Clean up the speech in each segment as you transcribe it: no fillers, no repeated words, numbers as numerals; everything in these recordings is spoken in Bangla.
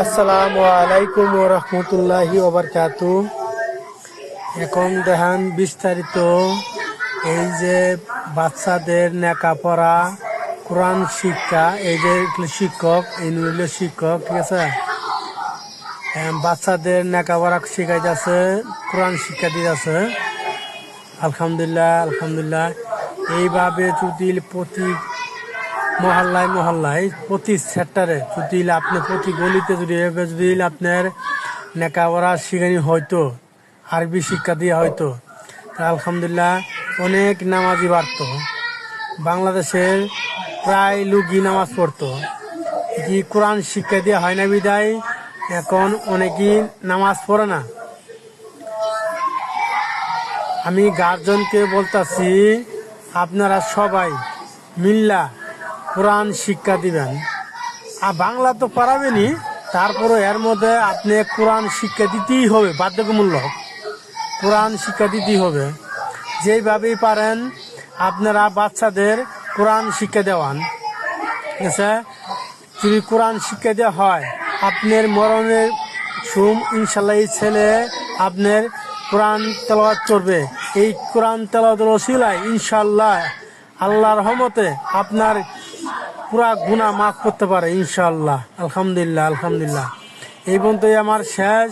আসসালামু আলাইকুম ওয়া রাহমাতুল্লাহি ওয়া বারাকাতুহু। এখন দেখেন বিস্তারিত এই যে বাচ্চাদের লেখাপড়া, কোরআন শিক্ষা, এই যে শিক্ষক, এই নুরুল শিক্ষক, ঠিক আছে। বাচ্চাদের লেখাপড়া শিখাইতেছে, কোরআন শিক্ষা দিতেছে। আলহামদুলিল্লাহ আলহামদুলিল্লাহ। এইভাবে যদি প্রতি মহল্লায় প্রতি সেক্টরে যদি আপনি প্রতি গলিতে যদি আপনার লেখাপড়া শিখানি হয়তো, আরবি শিক্ষা দিয়ে হয়তো, তা আলহামদুলিল্লাহ অনেক নামাজি বাড়তো। বাংলাদেশের প্রায় লোকই নামাজ পড়তো। কি কোরআন শিক্ষা দিয়ে হয় না বিদায় এখন অনেকেই নামাজ পড়ে না। আমি গার্জনকে বলতাছি, আপনারা সবাই মিল্লা কোরআন শিক্ষা দিবেন। আর বাংলা তো পারাবেনি, তারপরে এর মধ্যে আপনি কোরআন শিক্ষা দিতেই হবে, বাধ্যতামূলক কোরআন শিক্ষা দিতেই হবে। যেইভাবেই পারেন আপনারা বাচ্চাদের কোরআন শিক্ষা দেওয়ান, ঠিক আছে। যদি কোরআন শিক্ষা দেওয়া হয়, আপনার মরণের ইনশাল্লাহ এই ছেলে আপনার কোরআন তেলাওয়াত করবে। এই কোরআন তেলাওয়াতের ওসিলায় ইনশাল্লাহ আল্লাহর রহমতে আপনার পুরা গুনাহ মাফ করতে পারে ইনশাআল্লাহ। আলহামদুলিল্লাহ আলহামদুলিল্লাহ। এই পর্যন্তই আমার শেষ।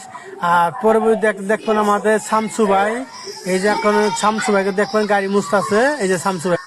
আর পরবর্তী দেখবেন আমাদের শামসু ভাই, এই যে এখন শামসু ভাইকে দেখবেন গাড়ি মুছতাছে, এই যে শামসু ভাই।